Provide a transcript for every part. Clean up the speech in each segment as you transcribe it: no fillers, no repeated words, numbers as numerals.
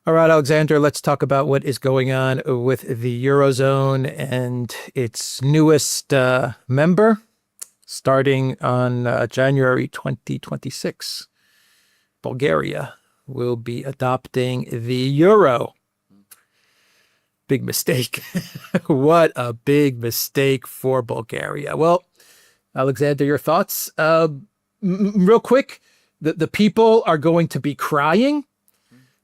All right, Alexander, let's talk about what is going on with the eurozone and its newest member starting on January 2026. Bulgaria will be adopting the euro. Big mistake. What a big mistake for Bulgaria. Well, Alexander, your thoughts? Real quick, the people are going to be crying.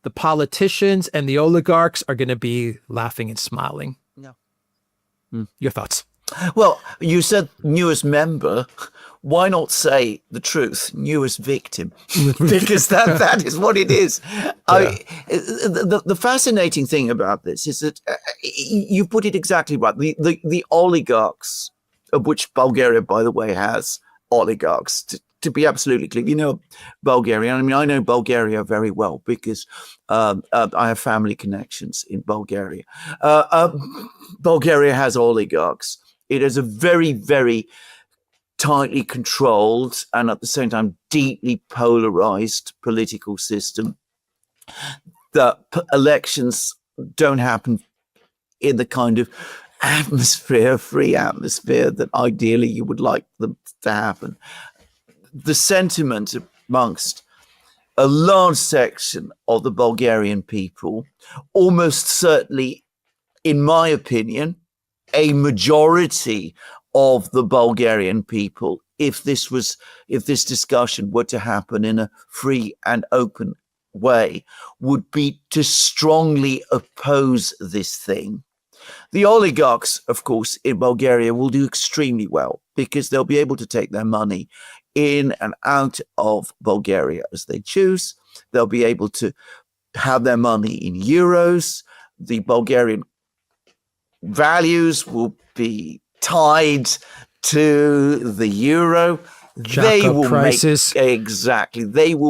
The politicians and the oligarchs are going to be laughing and smiling. No. Your thoughts? Well, you said newest member. Why not say the truth? Newest victim, because that is what it is. Yeah. The fascinating thing about this is that you put it exactly right. The oligarchs, of which Bulgaria, by the way, has oligarchs. To be absolutely clear, you know Bulgaria. I mean, I know Bulgaria very well because I have family connections in Bulgaria. Bulgaria has oligarchs. It has a very, very tightly controlled and at the same time deeply polarized political system. The elections don't happen in the kind of free atmosphere that ideally you would like them to happen. The sentiment amongst a large section of the Bulgarian people, almost certainly, in my opinion, a majority of the Bulgarian people, if this discussion were to happen in a free and open way, would be to strongly oppose this thing. The oligarchs, of course, in Bulgaria will do extremely well because they'll be able to take their money in and out of Bulgaria as they choose. They'll be able to have their money in euros. The Bulgarian values will be tied to the euro. They will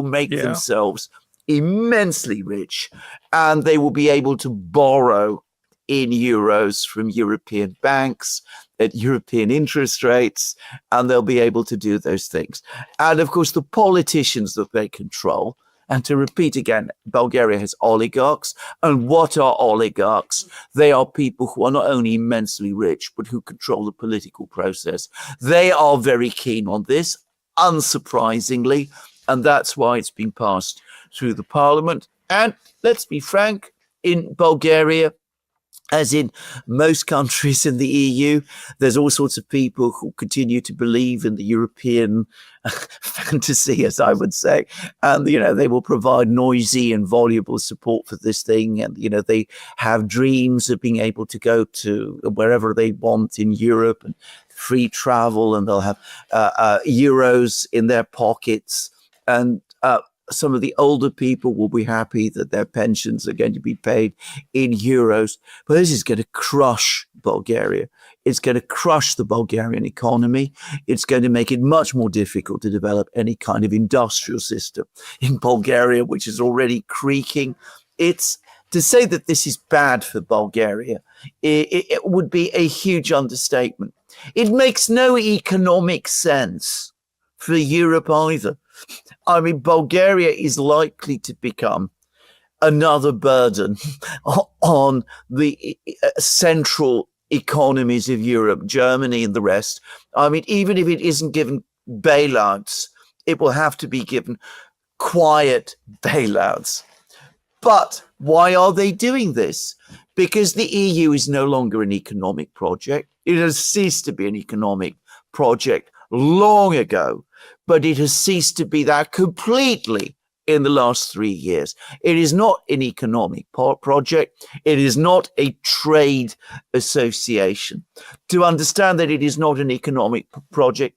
make themselves immensely rich, and they will be able to borrow in euros from European banks at European interest rates, and they'll be able to do those things. And of course, the politicians that they control, and to repeat again, Bulgaria has oligarchs. And what are oligarchs? They are people who are not only immensely rich, but who control the political process. They are very keen on this, unsurprisingly, and that's why it's been passed through the parliament. And let's be frank, in Bulgaria, as in most countries in the EU, there's all sorts of people who continue to believe in the European fantasy, as I would say. And, you know, they will provide noisy and voluble support for this thing. And, you know, they have dreams of being able to go to wherever they want in Europe and free travel, and they'll have euros in their pockets. And some of the older people will be happy that their pensions are going to be paid in euros. But this is going to crush Bulgaria. It's going to crush the Bulgarian economy. It's going to make it much more difficult to develop any kind of industrial system in Bulgaria, which is already creaking. It's to say that this is bad for Bulgaria, it would be a huge understatement. It makes no economic sense for Europe either. I mean, Bulgaria is likely to become another burden on the central economies of Europe, Germany and the rest. I mean, even if it isn't given bailouts, it will have to be given quiet bailouts. But why are they doing this? Because the EU is no longer an economic project. It has ceased to be an economic project long ago, but it has ceased to be that completely in the last 3 years. It is not an economic project. It is not a trade association. To understand that it is not an economic project,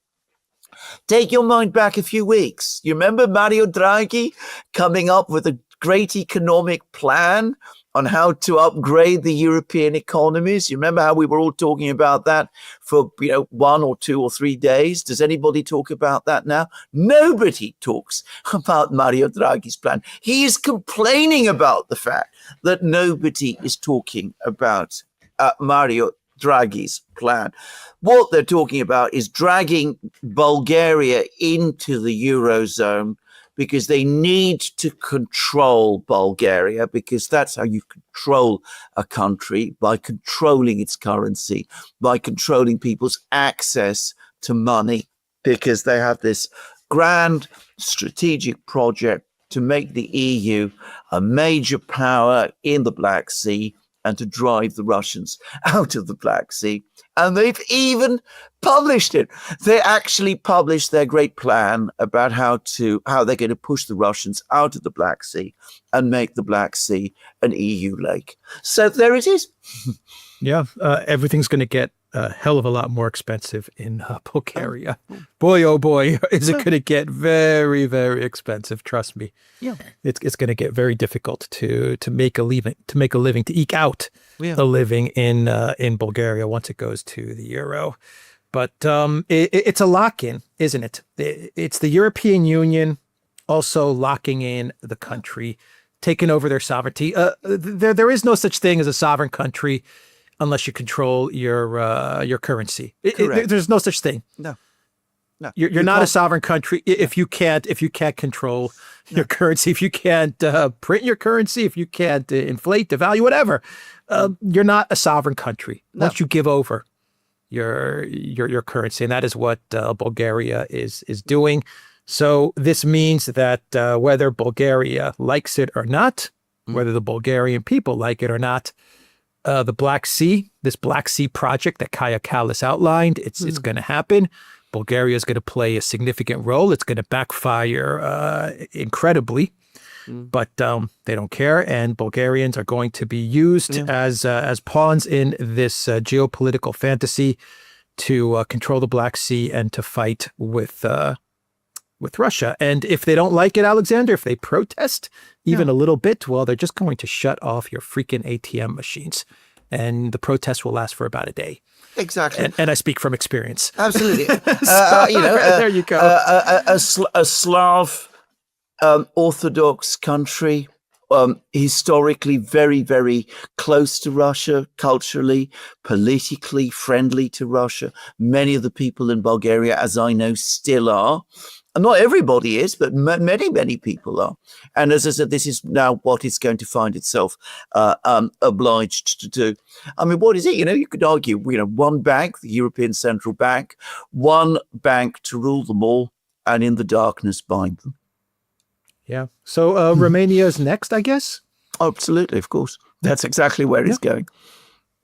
take your mind back a few weeks. You remember Mario Draghi coming up with a great economic plan on how to upgrade the European economies? You remember how we were all talking about that for 1 or 2 or 3 days? Does anybody talk about that now? Nobody talks about Mario Draghi's plan. He is complaining about the fact that nobody is talking about Mario Draghi's plan. What they're talking about is dragging Bulgaria into the Eurozone because they need to control Bulgaria, because that's how you control a country, by controlling its currency, by controlling people's access to money, because they have this grand strategic project to make the EU a major power in the Black Sea and to drive the Russians out of the Black Sea. And they've even published it. They actually published their great plan about how they're going to push the Russians out of the Black Sea and make the Black Sea an EU lake. So there it is. Yeah, everything's going to get a hell of a lot more expensive in Bulgaria. Boy, oh boy, is it going to get very, very expensive. Trust me. Yeah, it's going to get very difficult to make a living, to eke out a living in Bulgaria once it goes to the euro. But it's a lock-in, isn't it? It's the European Union also locking in the country, taking over their sovereignty. There is no such thing as a sovereign country unless you control your currency. There's no such thing. No. You're not a sovereign country if you can't control your currency, if you can't print your currency, if you can't inflate, devalue, whatever. You're not a sovereign country unless you give over your currency, and that is what Bulgaria is doing. So this means that whether Bulgaria likes it or not, whether the Bulgarian people like it or not, the Black Sea, this Black Sea project that Kaja Kallas outlined, it's going to happen. Bulgaria is going to play a significant role. It's going to backfire incredibly, but they don't care. And Bulgarians are going to be used as pawns in this geopolitical fantasy to control the Black Sea and to fight with Russia. And if they don't like it, Alexander, if they protest even a little bit, well, they're just going to shut off your freaking ATM machines. And the protest will last for about a day. Exactly. And I speak from experience. Absolutely. There you go. A Slav Orthodox country, historically very, very close to Russia, culturally, politically friendly to Russia. Many of the people in Bulgaria, as I know, still are. And not everybody is, but many, many people are. And as I said, this is now what it's going to find itself obliged to do. I mean, what is it? You could argue, one bank, the European Central Bank, one bank to rule them all, and in the darkness bind them. Yeah. So Romania's next, I guess? Absolutely, of course. That's exactly where it's going.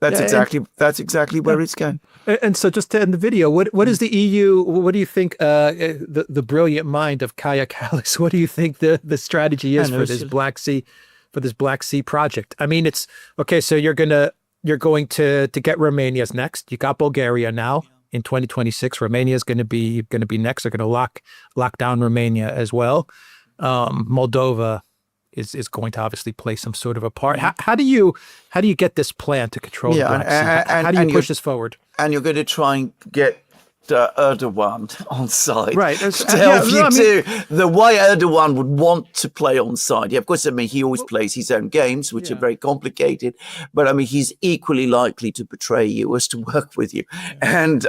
That's exactly where it's going. And so just to end the video, what is the EU, what do you think the brilliant mind of Kaja Kallas, what do you think the strategy is for this Black Sea project? I mean, it's okay, so you're going to get Romania's next. You got Bulgaria now. In 2026, Romania is going to be next. They're going to lock down Romania as well. Moldova is going to obviously play some sort of a part. How do you get this plan to control the Black Sea? How do you push this forward? And you're going to try and get Erdogan on side, right? To help you to the way Erdogan would want to play on side. Yeah, of course. I mean, he always plays his own games, which are very complicated. But I mean, he's equally likely to betray you as to work with you, and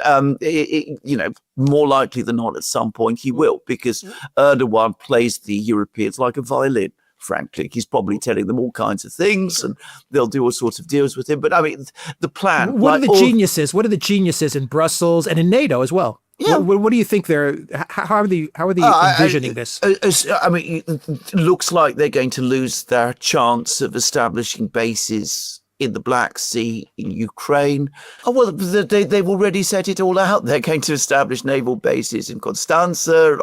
more likely than not, at some point he will, because Erdogan plays the Europeans like a violin. Frankly, he's probably telling them all kinds of things, and they'll do all sorts of deals with him. But I mean, the plan. What are the geniuses? What are the geniuses in Brussels and in NATO as well? Yeah. What do you think they're? How are they envisioning this? I mean, it looks like they're going to lose their chance of establishing bases in the Black Sea, in Ukraine. Oh, well, they've already set it all out. They're going to establish naval bases in Constanza,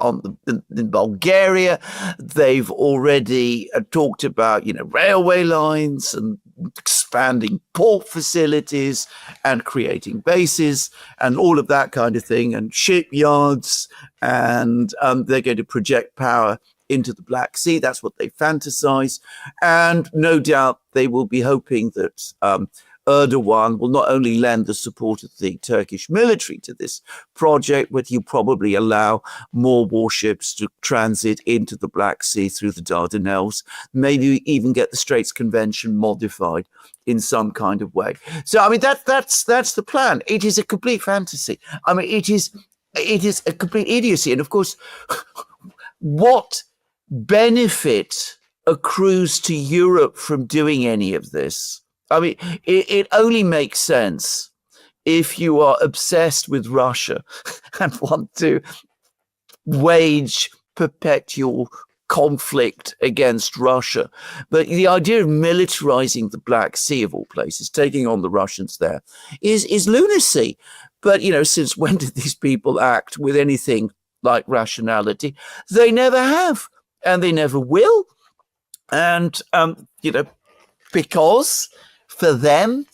in Bulgaria. They've already talked about, railway lines and expanding port facilities and creating bases and all of that kind of thing, and shipyards. And they're going to project power into the Black Sea. That's what they fantasize. And no doubt they will be hoping that Erdogan will not only lend the support of the Turkish military to this project, but he'll probably allow more warships to transit into the Black Sea through the Dardanelles, maybe even get the Straits Convention modified in some kind of way. So, I mean, that's the plan. It is a complete fantasy. I mean, it is a complete idiocy. And of course, what benefit accrues to Europe from doing any of this. I mean, it only makes sense if you are obsessed with Russia and want to wage perpetual conflict against Russia. But the idea of militarizing the Black Sea, of all places, taking on the Russians there, is lunacy. But, since when did these people act with anything like rationality? They never have, and they never will. And, because for them,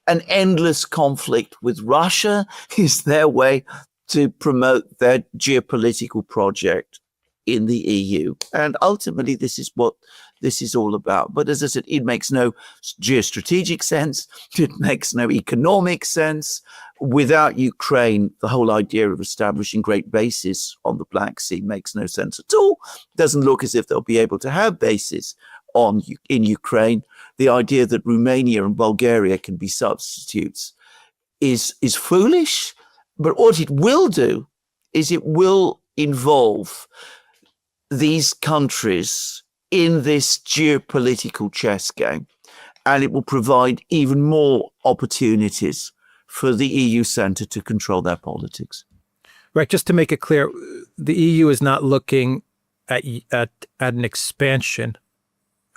an endless conflict with Russia is their way to promote their geopolitical project in the EU. And ultimately, this is what this is all about. But as I said, it makes no geostrategic sense. It makes no economic sense. Without Ukraine, the whole idea of establishing great bases on the Black Sea makes no sense at all. Doesn't look as if they'll be able to have bases in Ukraine. The idea that Romania and Bulgaria can be substitutes is foolish. But what it will do is it will involve these countries in this geopolitical chess game, and it will provide even more opportunities for the EU center to control their politics. Right. Just to make it clear, the EU is not looking at an expansion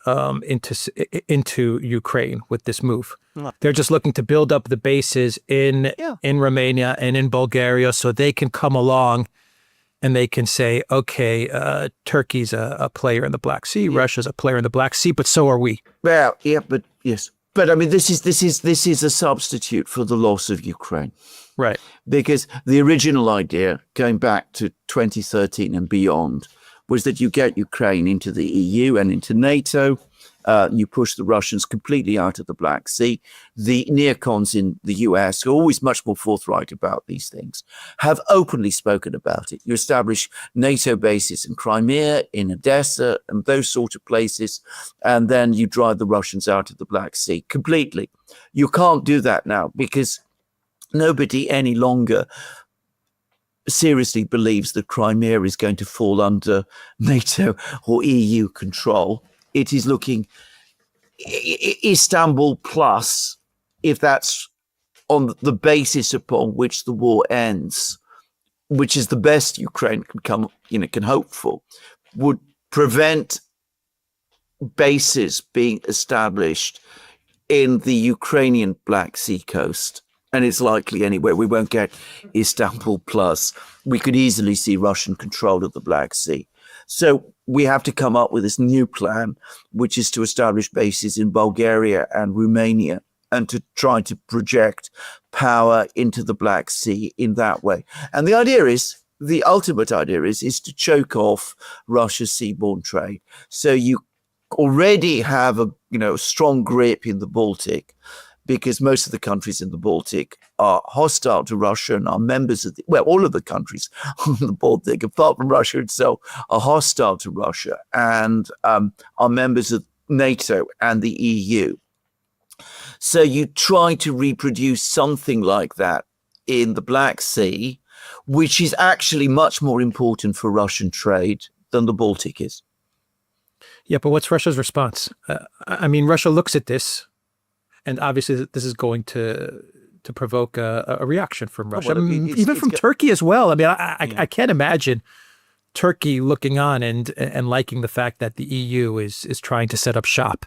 into Ukraine with this move. No. They're just looking to build up the bases in Romania and in Bulgaria so they can come along and they can say, okay, Turkey's a player in the Black Sea, Russia's a player in the Black Sea, but so are we. Well, yes. But I mean, this is a substitute for the loss of Ukraine. Right. Because the original idea, going back to 2013 and beyond, was that you get Ukraine into the EU and into NATO. You push the Russians completely out of the Black Sea. The neocons in the US, who are always much more forthright about these things, have openly spoken about it. You establish NATO bases in Crimea, in Odessa, and those sort of places, and then you drive the Russians out of the Black Sea completely. You can't do that now because nobody any longer seriously believes that Crimea is going to fall under NATO or EU control. It is looking Istanbul plus, if that's on the basis upon which the war ends, which is the best Ukraine can hope for, would prevent bases being established in the Ukrainian Black Sea coast. And it's likely anyway, we won't get Istanbul plus. We could easily see Russian control of the Black Sea. So we have to come up with this new plan, which is to establish bases in Bulgaria and Romania and to try to project power into the Black Sea in that way. And the ultimate idea is to choke off Russia's seaborne trade. So you already have a strong grip in the Baltic, because most of the countries in the Baltic are hostile to Russia and are members of all of the countries on the Baltic, apart from Russia itself, are hostile to Russia and are members of NATO and the EU. So you try to reproduce something like that in the Black Sea, which is actually much more important for Russian trade than the Baltic is. Yeah, but what's Russia's response? I mean, Russia looks at this, and obviously this is going to provoke a reaction from Russia, even from Turkey as well. I mean, I can't imagine Turkey looking on and liking the fact that the EU is trying to set up shop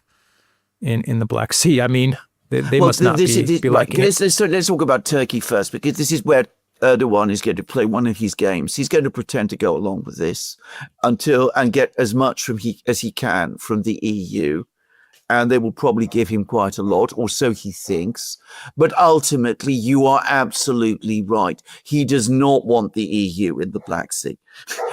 in the Black Sea. I mean, they must not be liking it. Let's talk about Turkey first, because this is where Erdogan is going to play one of his games. He's going to pretend to go along with this and get as much as he can from the EU. And they will probably give him quite a lot, or so he thinks. But ultimately, you are absolutely right. He does not want the EU in the Black Sea.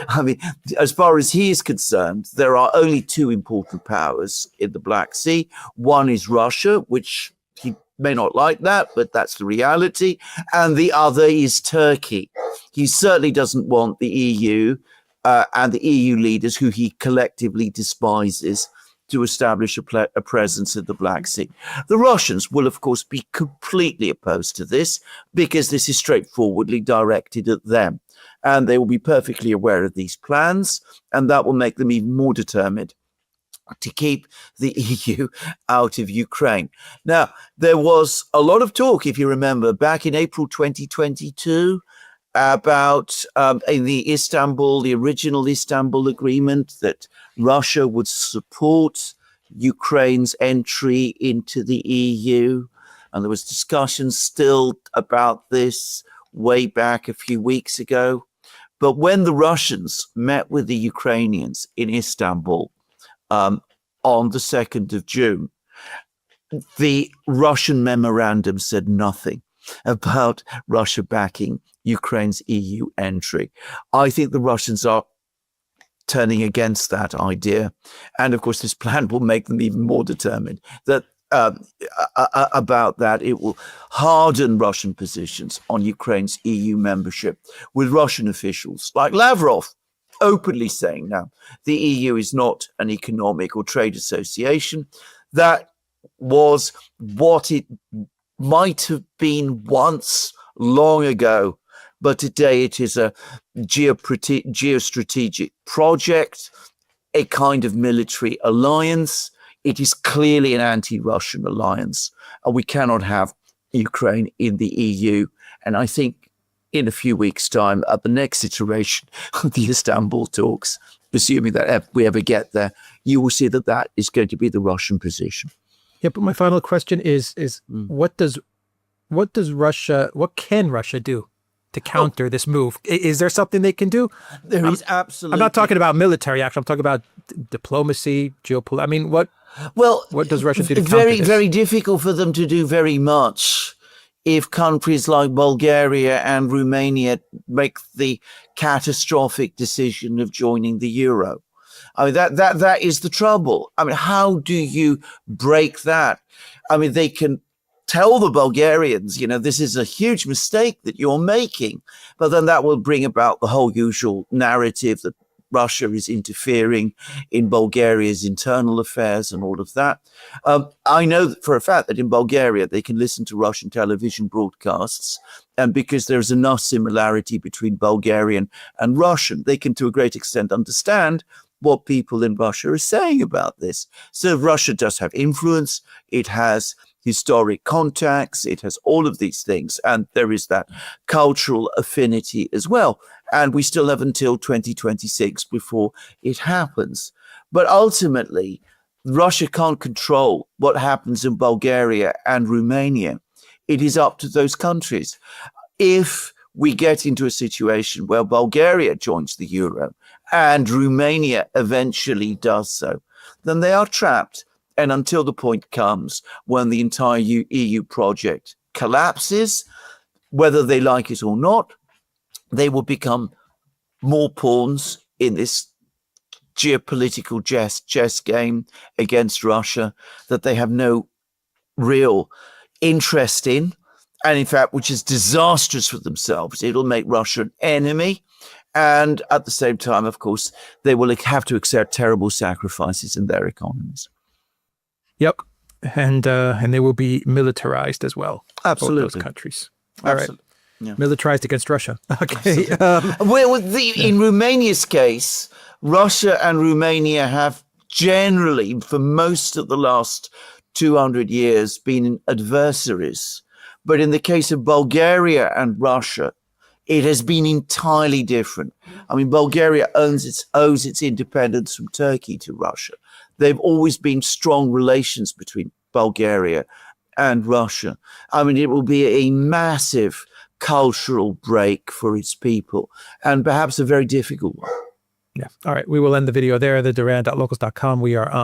I mean, as far as he is concerned, there are only two important powers in the Black Sea. One is Russia, which he may not like that, but that's the reality. And the other is Turkey. He certainly doesn't want the EU and the EU leaders, who he collectively despises, to establish a presence in the Black Sea. The Russians will, of course, be completely opposed to this, because this is straightforwardly directed at them. and they will be perfectly aware of these plans, and that will make them even more determined to keep the EU out of Ukraine. Now, there was a lot of talk, if you remember, back in April 2022 about in the original Istanbul agreement, that Russia would support Ukraine's entry into the EU. And there was discussion still about this way back a few weeks ago. But when the Russians met with the Ukrainians in Istanbul on the 2nd of June, the Russian memorandum said nothing about Russia backing Ukraine's EU entry. I think the Russians are turning against that idea. And of course, this plan will make them even more determined that about that. It will harden Russian positions on Ukraine's EU membership, with Russian officials like Lavrov openly saying now the EU is not an economic or trade association. That was what it might have been once long ago, but today it is a geostrategic project, a kind of military alliance. It is clearly an anti-Russian alliance, and we cannot have Ukraine in the EU. And I think in a few weeks' time, at the next iteration of the Istanbul talks, assuming that we ever get there, you will see that that is going to be the Russian position. Yeah, but my final question is what can Russia do to counter this move? Is there something they can do? There is absolutely. I'm not talking about military action. I'm talking about diplomacy, geopolitics. I mean, what does Russia do to counter this? Very difficult for them to do very much if countries like Bulgaria and Romania make the catastrophic decision of joining the euro. I mean, that is the trouble. I mean, how do you break that? I mean, they can tell the Bulgarians, this is a huge mistake that you're making, but then that will bring about the whole usual narrative that Russia is interfering in Bulgaria's internal affairs and all of that. I know for a fact that in Bulgaria, they can listen to Russian television broadcasts, and because there's enough similarity between Bulgarian and Russian, they can to a great extent understand what people in Russia are saying about this. So Russia does have influence. It has historic contacts. It has all of these things. And there is that cultural affinity as well. And we still have until 2026 before it happens. But ultimately, Russia can't control what happens in Bulgaria and Romania. It is up to those countries. If we get into a situation where Bulgaria joins the euro and Romania eventually does so, then they are trapped. And until the point comes when the entire EU project collapses, whether they like it or not, they will become more pawns in this geopolitical chess game against Russia that they have no real interest in. And in fact, which is disastrous for themselves. It'll make Russia an enemy. And at the same time, of course, they will have to accept terrible sacrifices in their economies. Yep. And they will be militarized as well. Absolutely. Both those countries. All right. Yeah. Militarized against Russia. Okay. In Romania's case, Russia and Romania have generally, for most of the last 200 years, been adversaries. But in the case of Bulgaria and Russia, it has been entirely different. I mean, Bulgaria owes its independence from Turkey to Russia. They've always been strong relations between Bulgaria and Russia. I mean, it will be a massive cultural break for its people, and perhaps a very difficult one. Yeah. All right. We will end the video there. The Duran.locals.com. We are on.